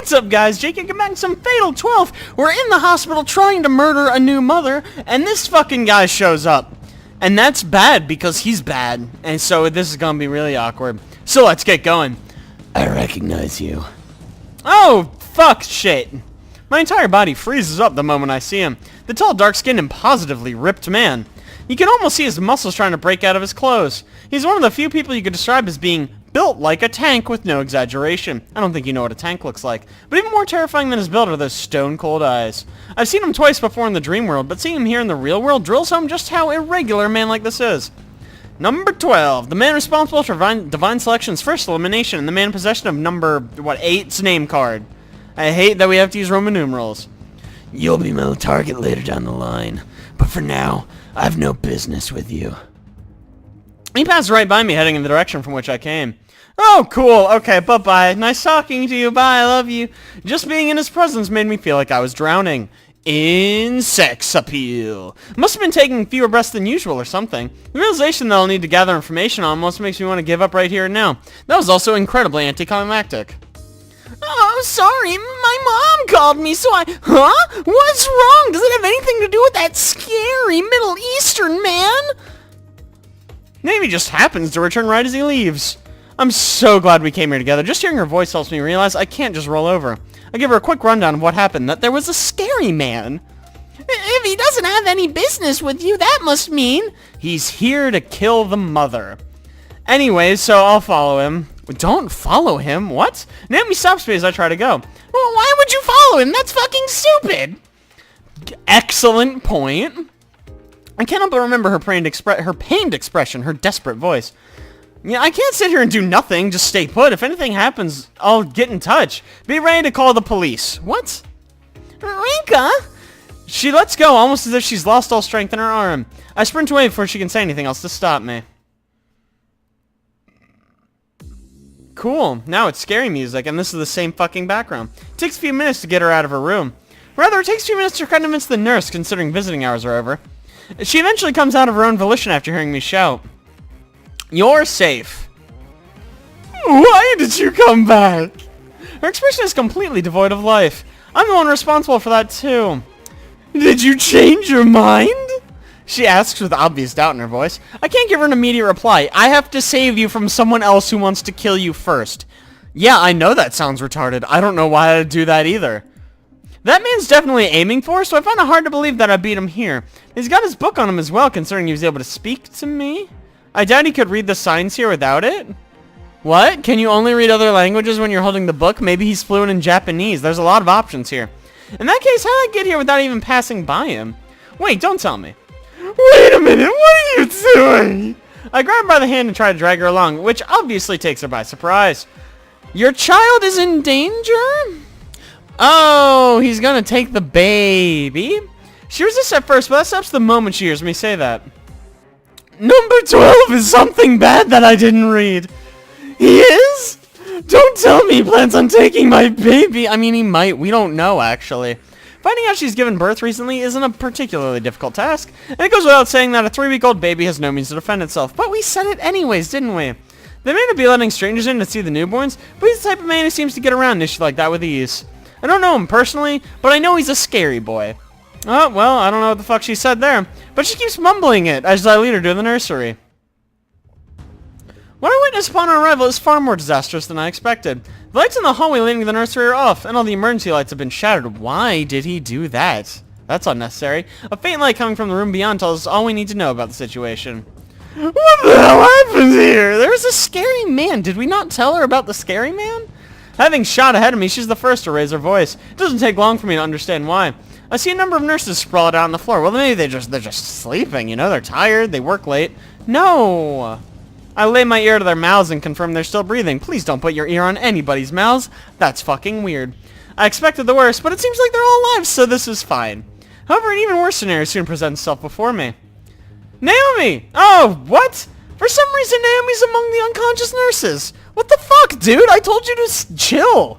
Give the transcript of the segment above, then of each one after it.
What's up, guys? Jake, get back some Fatal 12. We're in the hospital trying to murder a new mother, and this fucking guy shows up. And that's bad because he's bad, and so this is gonna be really awkward. So let's get going. I recognize you. Oh, fuck shit. My entire body freezes up the moment I see him. The tall, dark-skinned, and positively ripped man. You can almost see his muscles trying to break out of his clothes. He's one of the few people you could describe as being built like a tank with no exaggeration. I don't think you know what a tank looks like. But even more terrifying than his build are those stone-cold eyes. I've seen him twice before in the dream world, but seeing him here in the real world drills home just how irregular a man like this is. Number 12, the man responsible for Divine Selection's first elimination, and the man in possession of number, 8's name card. I hate that we have to use Roman numerals. You'll be my target later down the line, but for now, I have no business with you. He passed right by me, heading in the direction from which I came. Oh, cool. Okay, bye-bye. Nice talking to you. Bye, I love you. Just being in his presence made me feel like I was drowning. In sex appeal. Must have been taking fewer breaths than usual or something. The realization that I'll need to gather information on almost makes me want to give up right here and now. That was also incredibly anticlimactic. Oh, sorry. My mom called me, so I... Huh? What's wrong? Does it have anything to do with that scary Middle Eastern man? Maybe just happens to return right as he leaves. I'm so glad we came here together. Just hearing her voice helps me realize I can't just roll over. I give her a quick rundown of what happened, that there was a scary man. If he doesn't have any business with you, that must mean he's here to kill the mother. Anyways, so I'll follow him. Don't follow him? What? Naomi stops me as I try to go. Well, why would you follow him? That's fucking stupid. Excellent point. I can't help but remember her pained expression, her desperate voice. Yeah, I can't sit here and do nothing, just stay put. If anything happens, I'll get in touch. Be ready to call the police. What? Rinka? She lets go, almost as if she's lost all strength in her arm. I sprint away before she can say anything else to stop me. Cool. Now it's scary music, and this is the same fucking background. It takes a few minutes to get her out of her room. Rather, it takes a few minutes to convince the nurse, considering visiting hours are over. She eventually comes out of her own volition after hearing me shout. You're safe. Why did you come back? Her expression is completely devoid of life. I'm the one responsible for that too. Did you change your mind? She asks with obvious doubt in her voice. I can't give her an immediate reply. I have to save you from someone else who wants to kill you first. Yeah, I know that sounds retarded. I don't know why I'd do that either. That man's definitely aiming for, so I find it hard to believe that I beat him here. He's got his book on him as well, considering he was able to speak to me. I doubt he could read the signs here without it. What? Can you only read other languages when you're holding the book? Maybe he's fluent in Japanese. There's a lot of options here. In that case, how did I get here without even passing by him? Wait, don't tell me. Wait a minute, what are you doing? I grab her by the hand and try to drag her along, which obviously takes her by surprise. Your child is in danger? Oh, he's gonna take the baby? She resists at first, but that stops the moment she hears me say that. Number 12 is something bad that I didn't read. He is? Don't tell me he plans on taking my baby. I mean, he might. We don't know, actually. Finding out she's given birth recently isn't a particularly difficult task, and it goes without saying that a 3-week-old baby has no means to defend itself. But we said it anyways, didn't we? They may not be letting strangers in to see the newborns, but he's the type of man who seems to get around issues like that with ease. I don't know him personally, but I know he's a scary boy. Oh, well, I don't know what the fuck she said there, but she keeps mumbling it as I lead her to the nursery. What I witnessed upon our arrival is far more disastrous than I expected. The lights in the hallway leading to the nursery are off, and all the emergency lights have been shattered. Why did he do that? That's unnecessary. A faint light coming from the room beyond tells us all we need to know about the situation. What the hell happened here? There's a scary man. Did we not tell her about the scary man? Having shot ahead of me, she's the first to raise her voice. It doesn't take long for me to understand why. I see a number of nurses sprawled out on the floor. Well, maybe they're just sleeping, you know? They're tired. They work late. No. I lay my ear to their mouths and confirm they're still breathing. Please don't put your ear on anybody's mouths. That's fucking weird. I expected the worst, but it seems like they're all alive, so this is fine. However, an even worse scenario soon presents itself before me. Naomi! Oh, what? For some reason, Naomi's among the unconscious nurses. What the fuck, dude? I told you to chill.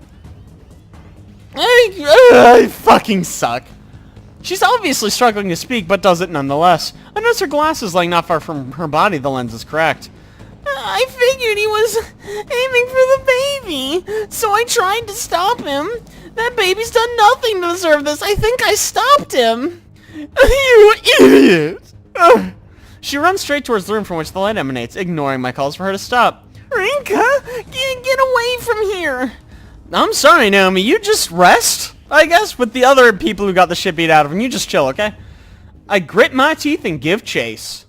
I fucking suck. She's obviously struggling to speak, but does it nonetheless. I notice her glasses lying not far from her body. The lens is cracked. I figured he was aiming for the baby, so I tried to stop him. That baby's done nothing to deserve this. I think I stopped him. You idiot! Ugh. She runs straight towards the room from which the light emanates, ignoring my calls for her to stop. Rinka, get away from here. I'm sorry, Naomi. You just rest, I guess, with the other people who got the shit beat out of them. You just chill, okay? I grit my teeth and give chase.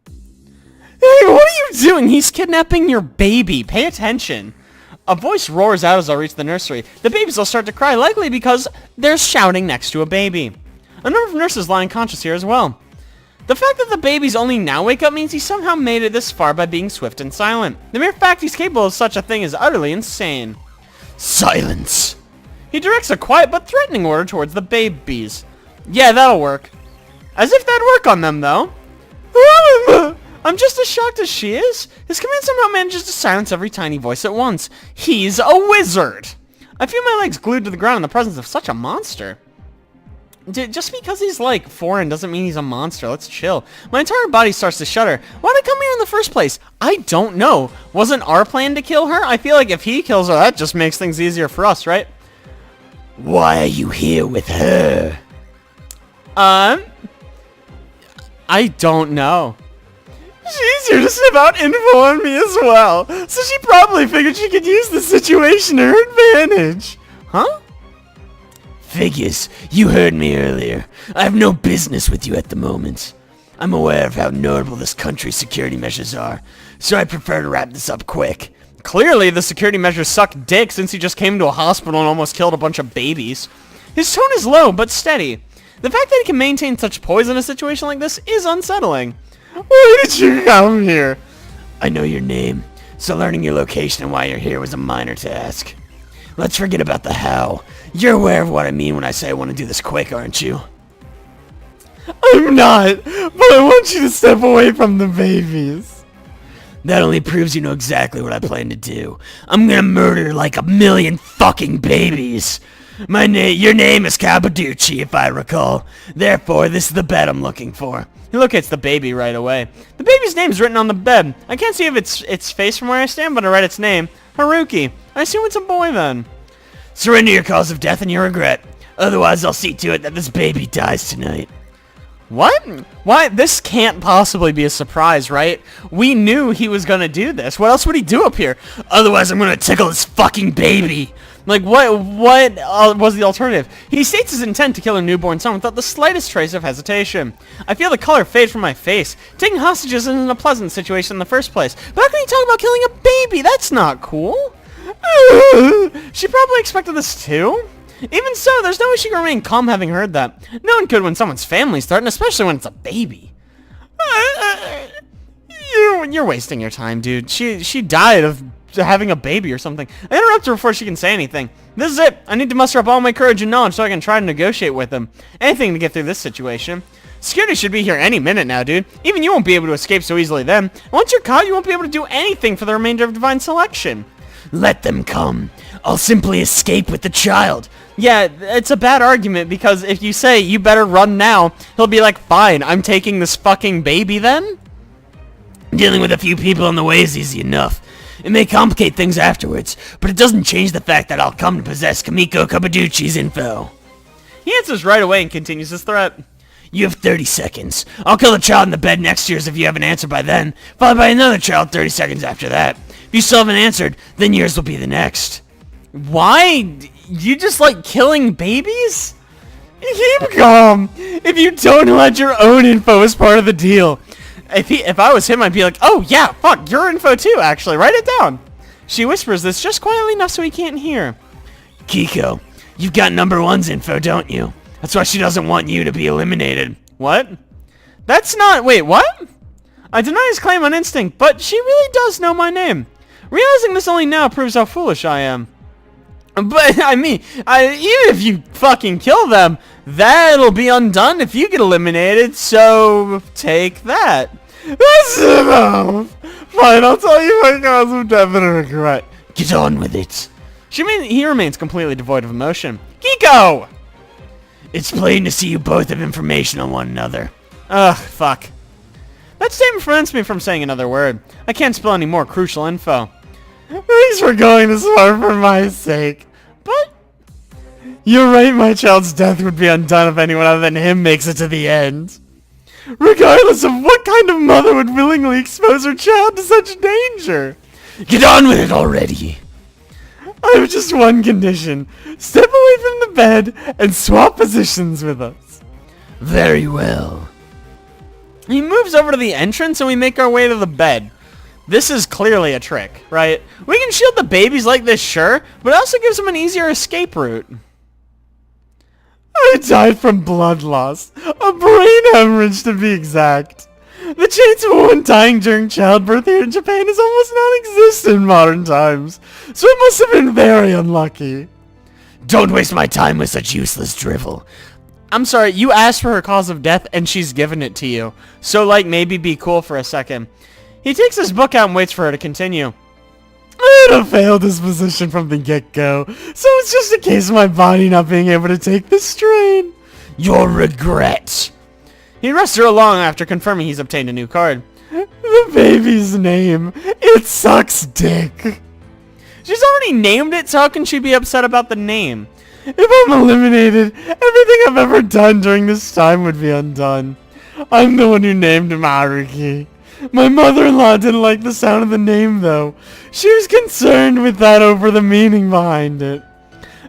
Hey, what are you doing? He's kidnapping your baby. Pay attention. A voice roars out as I reach the nursery. The babies will start to cry, likely because they're shouting next to a baby. A number of nurses lie unconscious here as well. The fact that the babies only now wake up means he somehow made it this far by being swift and silent. The mere fact he's capable of such a thing is utterly insane. Silence! He directs a quiet but threatening order towards the babies. Yeah, that'll work. As if that'd work on them, though. I'm just as shocked as she is. His command somehow manages to silence every tiny voice at once. He's a wizard! I feel my legs glued to the ground in the presence of such a monster. Just because he's, like, foreign doesn't mean he's a monster. Let's chill. My entire body starts to shudder. Why'd I come here in the first place? I don't know. Wasn't our plan to kill her? I feel like if he kills her, that just makes things easier for us, right? Why are you here with her? I don't know. She's here to sniff out info on me as well, so she probably figured she could use the situation to her advantage. Huh? Figures, you heard me earlier. I have no business with you at the moment. I'm aware of how notable this country's security measures are, so I prefer to wrap this up quick. Clearly, the security measures suck dick since he just came to a hospital and almost killed a bunch of babies. His tone is low, but steady. The fact that he can maintain such poise in a situation like this is unsettling. Why did you come here? I know your name, so learning your location and why you're here was a minor task. Let's forget about the how. You're aware of what I mean when I say I want to do this quick, aren't you? I'm not, but I want you to step away from the babies. That only proves you know exactly what I plan to do. I'm gonna murder like 1,000,000 fucking babies. Your name is Cabaducci, if I recall. Therefore, this is the bed I'm looking for. He locates the baby right away. The baby's name is written on the bed. I can't see if its face from where I stand, but I read its name. Haruki. I assume it's a boy then. Surrender your cause of death and your regret. Otherwise, I'll see to it that this baby dies tonight. What? Why? This can't possibly be a surprise, right? We knew he was gonna do this. What else would he do up here? Otherwise, I'm gonna tickle this fucking baby. Like, what was the alternative? He states his intent to kill a newborn son without the slightest trace of hesitation. I feel the color fade from my face. Taking hostages isn't a pleasant situation in the first place. But how can you talk about killing a baby? That's not cool. She probably expected this too. Even so, there's no way she can remain calm having heard that. No one could when someone's family's threatened, especially when it's a baby. You're wasting your time, dude. She died of having a baby or something. I interrupt her before she can say anything. This is it. I need to muster up all my courage and knowledge so I can try to negotiate with him. Anything to get through this situation. Security should be here any minute now, dude. Even you won't be able to escape so easily then. And once you're caught, you won't be able to do anything for the remainder of Divine Selection. Let them come. I'll simply escape with the child. Yeah, it's a bad argument because if you say, you better run now, he'll be like, fine, I'm taking this fucking baby then? Dealing with a few people on the way is easy enough. It may complicate things afterwards, but it doesn't change the fact that I'll come to possess Kamiko Cabaducci's info. He answers right away and continues his threat. You have 30 seconds. I'll kill the child in the bed next to yours if you haven't answered by then, followed by another child 30 seconds after that. If you still haven't answered, then yours will be the next. Why? You just like killing babies? Keep calm. If you don't let your own info as part of the deal. If I was him, I'd be like, oh yeah, fuck, your info too, actually. Write it down. She whispers this just quietly enough so he can't hear. Kiko, you've got number one's info, don't you? That's why she doesn't want you to be eliminated. What? That's not... Wait, what? I deny his claim on instinct, but she really does know my name. Realizing this only now proves how foolish I am. But, I mean, even if you fucking kill them, that'll be undone if you get eliminated, so take that. That's enough. Fine, I'll tell you my cause of death and regret. Get on with it. He remains completely devoid of emotion. Kiko! It's plain to see you both have information on one another. Ugh, fuck. That statement prevents me from saying another word. I can't spill any more crucial info. Thanks for going this far for my sake. But you're right, my child's death would be undone if anyone other than him makes it to the end. Regardless of what kind of mother would willingly expose her child to such danger. Get on with it already. I have just one condition. Step away from the bed and swap positions with us. Very well. He moves over to the entrance and we make our way to the bed. This is clearly a trick, right? We can shield the babies like this, sure, but it also gives them an easier escape route. I died from blood loss. A brain hemorrhage, to be exact. The chance of a woman dying during childbirth here in Japan is almost non-existent in modern times, so it must have been very unlucky. Don't waste my time with such useless drivel. I'm sorry, you asked for her cause of death and she's given it to you. So, like, maybe be cool for a second. He takes his book out and waits for her to continue. I had a failed disposition from the get-go, so it's just a case of my body not being able to take the strain. Your regret. He rushed her along after confirming he's obtained a new card. The baby's name. It sucks dick. She's already named it, so how can she be upset about the name? If I'm eliminated, everything I've ever done during this time would be undone. I'm the one who named him Haruki. My mother-in-law didn't like the sound of the name, though. She was concerned with that over the meaning behind it.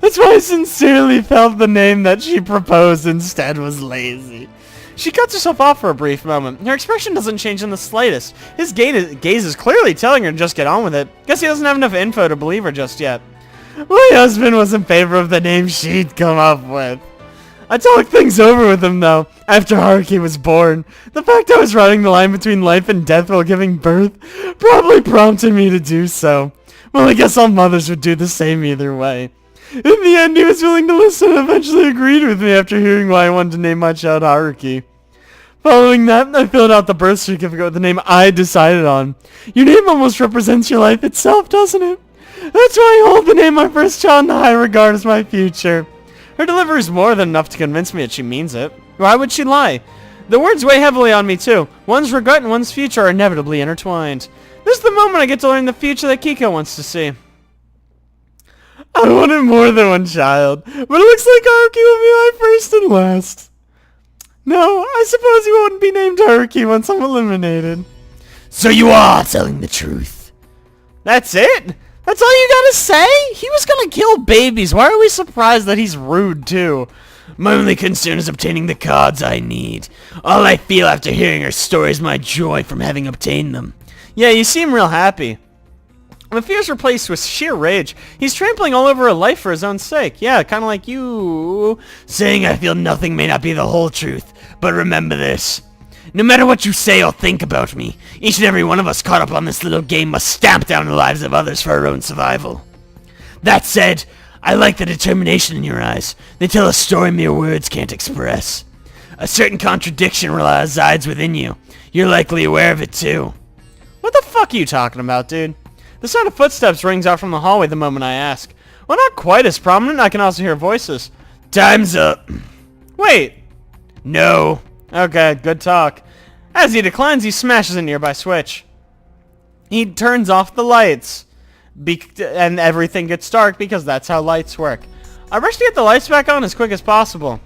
That's why I sincerely felt the name that she proposed instead was lazy. She cuts herself off for a brief moment. Her expression doesn't change in the slightest. His gaze is clearly telling her to just get on with it. Guess he doesn't have enough info to believe her just yet. My husband was in favor of the name she'd come up with. I talked things over with him, though, after Haruki was born. The fact I was riding the line between life and death while giving birth probably prompted me to do so. Well, I guess all mothers would do the same either way. In the end, he was willing to listen and eventually agreed with me after hearing why I wanted to name my child Haruki. Following that, I filled out the birth certificate with the name I decided on. Your name almost represents your life itself, doesn't it? That's why I hold the name of my first child in high regard as my future. Her delivery is more than enough to convince me that she means it. Why would she lie? The words weigh heavily on me too. One's regret and one's future are inevitably intertwined. This is the moment I get to learn the future that Kiko wants to see. I wanted more than one child, but it looks like Haruki will be my first and last. No, I suppose he won't be named Haruki once I'm eliminated. So you are telling the truth. That's it? That's all you gotta say? He was gonna kill babies. Why are we surprised that he's rude too? My only concern is obtaining the cards I need. All I feel after hearing her story is my joy from having obtained them. Yeah, you seem real happy. The fear is replaced with sheer rage. He's trampling all over her life for his own sake. Yeah, kind of like you. Saying I feel nothing may not be the whole truth, but remember this. No matter what you say or think about me, each and every one of us caught up on this little game must stamp down the lives of others for our own survival. That said, I like the determination in your eyes. They tell a story mere words can't express. A certain contradiction resides within you. You're likely aware of it too. What the fuck are you talking about, dude? The sound of footsteps rings out from the hallway the moment I ask. Well, not quite as prominent, I can also hear voices. Time's up. Wait. No. Okay, good talk. As he declines, he smashes a nearby switch. He turns off the lights. And everything gets dark because that's how lights work. I rush to get the lights back on as quick as possible.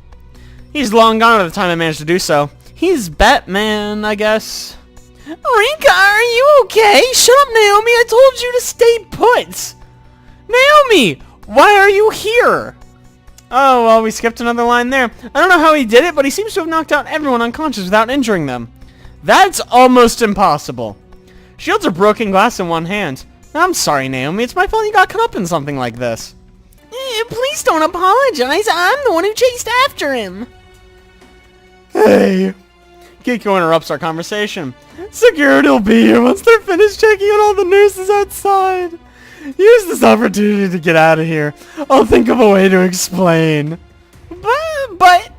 He's long gone by the time I managed to do so. He's Batman, I guess. Rinka, are you okay? Shut up, Naomi. I told you to stay put. Naomi, why are you here? Oh, well, we skipped another line there. I don't know how he did it, but he seems to have knocked out everyone unconscious without injuring them. That's almost impossible. She holds her broken glass in one hand. I'm sorry, Naomi. It's my fault you got caught up in something like this. Please don't apologize. I'm the one who chased after him. Hey. Kiko interrupts our conversation. Security will be here once they're finished checking out all the nurses outside. Use this opportunity to get out of here. I'll think of a way to explain. But...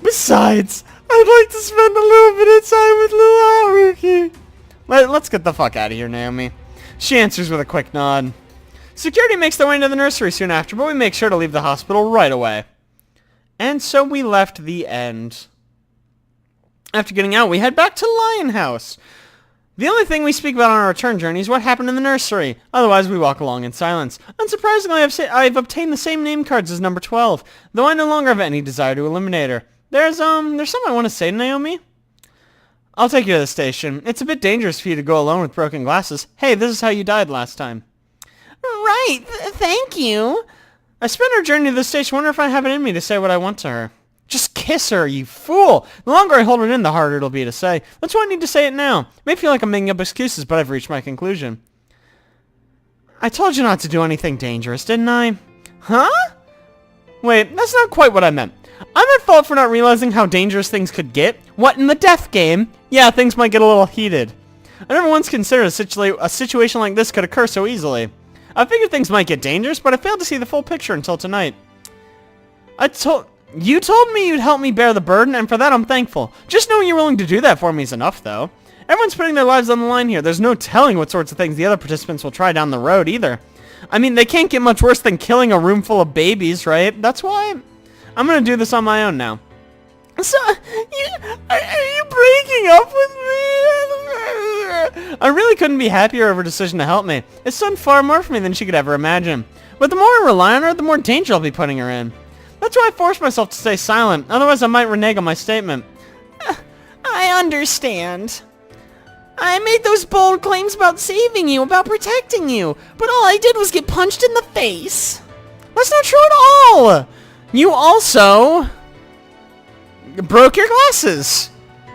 Besides, I'd like to spend a little bit of time with little Haruki. Let's get the fuck out of here, Naomi. She answers with a quick nod. Security makes their way into the nursery soon after, but we make sure to leave the hospital right away. And so we left the end. After getting out, we head back to Lion House. The only thing we speak about on our return journey is what happened in the nursery. Otherwise, we walk along in silence. Unsurprisingly, I've obtained the same name cards as number 12, though I no longer have any desire to eliminate her. There's something I want to say to Naomi. I'll take you to the station. It's a bit dangerous for you to go alone with broken glasses. Hey, this is how you died last time. Right, thank you. I spent our journey to the station wondering if I have it in me to say what I want to her. Just kiss her, you fool! The longer I hold it in, the harder it'll be to say. That's why I need to say it now. It may feel like I'm making up excuses, but I've reached my conclusion. I told you not to do anything dangerous, didn't I? Huh? Wait, that's not quite what I meant. I'm at fault for not realizing how dangerous things could get. What, in the death game? Yeah, things might get a little heated. I never once considered a situation like this could occur so easily. I figured things might get dangerous, but I failed to see the full picture until tonight. You told me you'd help me bear the burden, and for that I'm thankful. Just knowing you're willing to do that for me is enough, though. Everyone's putting their lives on the line here. There's no telling what sorts of things the other participants will try down the road, either. I mean, they can't get much worse than killing a room full of babies, right? That's why I'm gonna do this on my own now. So, are you breaking up with me? I really couldn't be happier of her decision to help me. It's done far more for me than she could ever imagine. But the more I rely on her, the more danger I'll be putting her in. That's why I forced myself to stay silent, otherwise I might renege on my statement. I understand. I made those bold claims about saving you, about protecting you, but all I did was get punched in the face. That's not true at all! You also broke your glasses.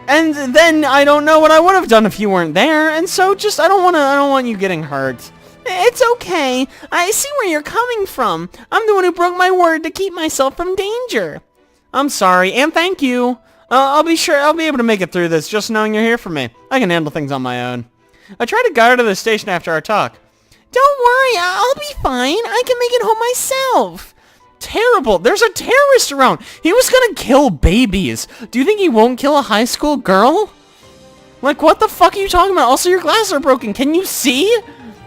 And then I don't know what I would have done if you weren't there, and so just I don't want you getting hurt. It's okay. I see where you're coming from. I'm the one who broke my word to keep myself from danger. I'm sorry, and thank you. I'll be able to make it through this just knowing you're here for me. I can handle things on my own. I tried to guide her to the station after our talk. Don't worry, I'll be fine. I can make it home myself. Terrible. There's a terrorist around. He was gonna kill babies. Do you think he won't kill a high school girl? Like, what the fuck are you talking about? Also, your glasses are broken. Can you see?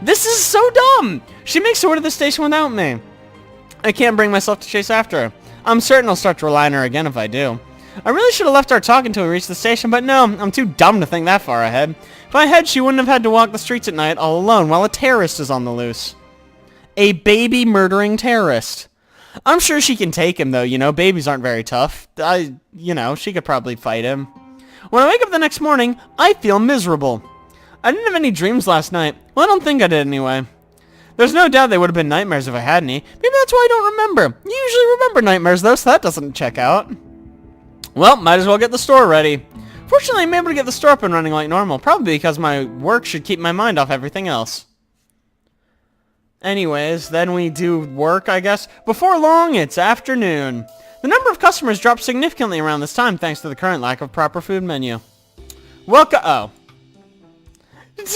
This is so dumb! She makes her way to the station without me. I can't bring myself to chase after her. I'm certain I'll start to rely on her again if I do. I really should have left our talk until we reached the station, but no, I'm too dumb to think that far ahead. If I had, she wouldn't have had to walk the streets at night all alone while a terrorist is on the loose. A baby murdering terrorist. I'm sure she can take him though, you know, babies aren't very tough. She could probably fight him. When I wake up the next morning, I feel miserable. I didn't have any dreams last night. Well, I don't think I did anyway. There's no doubt they would have been nightmares if I had any. Maybe that's why I don't remember. You usually remember nightmares though, so that doesn't check out. Well, might as well get the store ready. Fortunately, I'm able to get the store up and running like normal, probably because my work should keep my mind off everything else. Anyways, then we do work, I guess. Before long, it's afternoon. The number of customers dropped significantly around this time thanks to the current lack of proper food menu. Oh.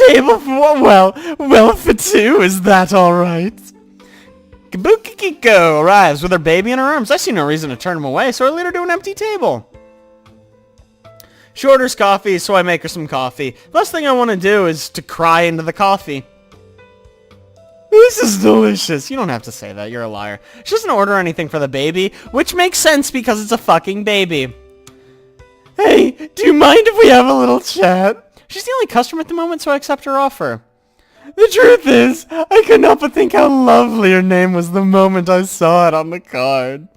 Table for, well for two, is that alright? Kabuki Kiko arrives with her baby in her arms. I see no reason to turn him away, so I lead her to an empty table. She orders coffee, so I make her some coffee. The last thing I want to do is to cry into the coffee. This is delicious. You don't have to say that, you're a liar. She doesn't order anything for the baby, which makes sense because it's a fucking baby. Hey, do you mind if we have a little chat? She's the only customer at the moment, so I accept her offer. The truth is, I could not but think how lovely her name was the moment I saw it on the card.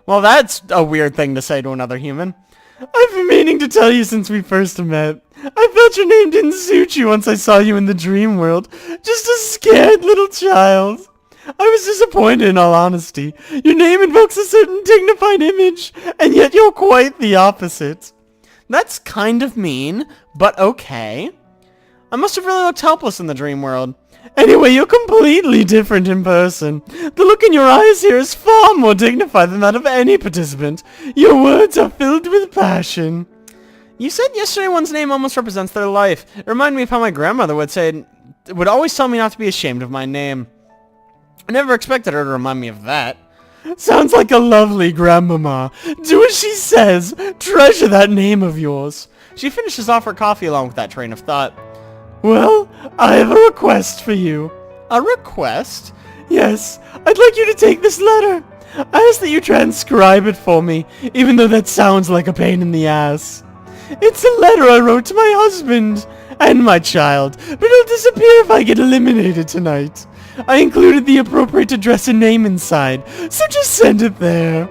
Well, that's a weird thing to say to another human. I've been meaning to tell you since we first met. I felt your name didn't suit you once I saw you in the dream world. Just a scared little child. I was disappointed in all honesty. Your name invokes a certain dignified image, and yet you're quite the opposite. That's kind of mean, but okay. I must have really looked helpless in the dream world. Anyway, you're completely different in person. The look in your eyes here is far more dignified than that of any participant. Your words are filled with passion. You said yesterday one's name almost represents their life. It reminded me of how my grandmother would always tell me not to be ashamed of my name. I never expected her to remind me of that. Sounds like a lovely grandmama. Do as she says. Treasure that name of yours. She finishes off her coffee along with that train of thought. Well, I have a request for you. A request? Yes, I'd like you to take this letter. I ask that you transcribe it for me, even though that sounds like a pain in the ass. It's a letter I wrote to my husband and my child, but it'll disappear if I get eliminated tonight. I included the appropriate address and name inside, so just send it there.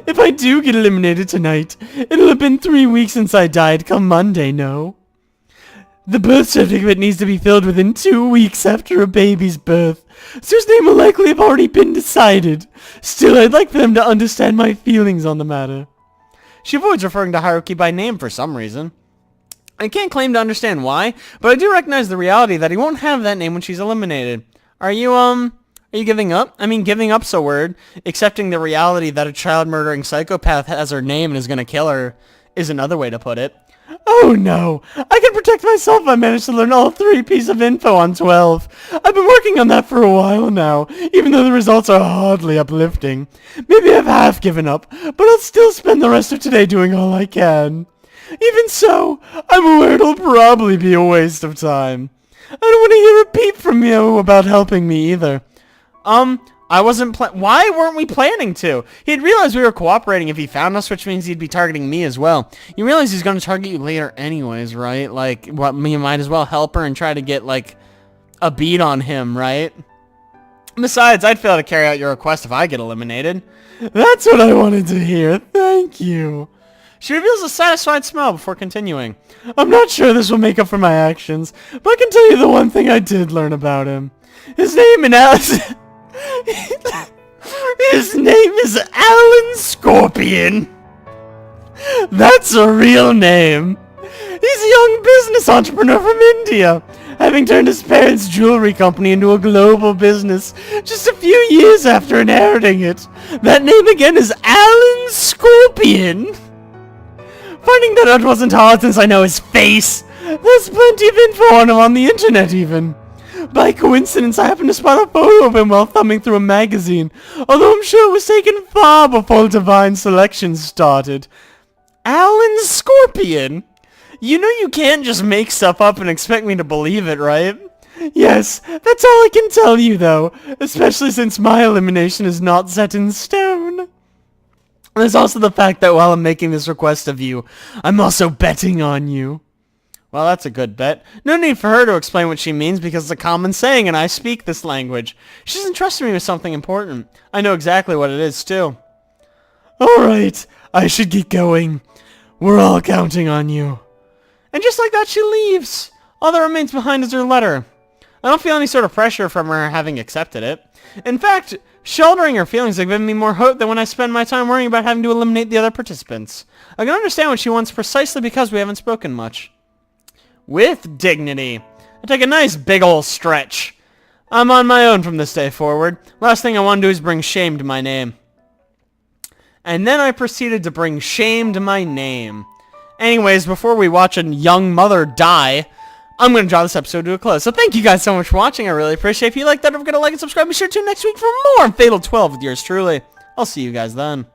If I do get eliminated tonight, it'll have been 3 weeks since I died come Monday, no? The birth certificate needs to be filled within 2 weeks after a baby's birth, so his name will likely have already been decided. Still, I'd like for them to understand my feelings on the matter. She avoids referring to Haruki by name for some reason. I can't claim to understand why, but I do recognize the reality that he won't have that name when she's eliminated. Are you giving up? I mean, giving up's a word. Accepting the reality that a child-murdering psychopath has her name and is gonna kill her is another way to put it. Oh no, I can protect myself if I manage to learn all 3 pieces of info on 12. I've been working on that for a while now, even though the results are hardly uplifting. Maybe I've half given up, but I'll still spend the rest of today doing all I can. Even so, I'm aware it'll probably be a waste of time. I don't want to hear a peep from you about helping me either. I wasn't why weren't we planning to? He'd realized we were cooperating if he found us, which means he'd be targeting me as well. You realize he's gonna target you later anyways, right? Like, what, you might as well help her and try to get, like, a beat on him, right? Besides, I'd fail to carry out your request if I get eliminated. That's what I wanted to hear, thank you. She reveals a satisfied smile before continuing. I'm not sure this will make up for my actions, but I can tell you the one thing I did learn about him. His name is Alan Scorpion. That's a real name. He's a young business entrepreneur from India, having turned his parents' jewelry company into a global business just a few years after inheriting it. That name again is Alan Scorpion. Finding that out wasn't hard since I know his face. There's plenty of info on him on the internet even. By coincidence, I happened to spot a photo of him while thumbing through a magazine, although I'm sure it was taken far before Divine Selection started. Alan Scorpion? You know you can't just make stuff up and expect me to believe it, right? Yes, that's all I can tell you though, especially since my elimination is not set in stone. There's also the fact that while I'm making this request of you, I'm also betting on you. Well, that's a good bet. No need for her to explain what she means because it's a common saying and I speak this language. She's entrusted me with something important. I know exactly what it is, too. Alright, I should get going. We're all counting on you. And just like that, she leaves. All that remains behind is her letter. I don't feel any sort of pressure from her having accepted it. In fact, sheltering her feelings has given me more hope than when I spend my time worrying about having to eliminate the other participants. I can understand what she wants precisely because we haven't spoken much. With dignity. I take a nice big ol' stretch. I'm on my own from this day forward. Last thing I want to do is bring shame to my name. And then I proceeded to bring shame to my name. Anyways, before we watch a young mother die, I'm going to draw this episode to a close. So thank you guys so much for watching. I really appreciate it. If you like that, don't forget to like and subscribe. Be sure to tune next week for more Fatal 12 with yours truly. I'll see you guys then.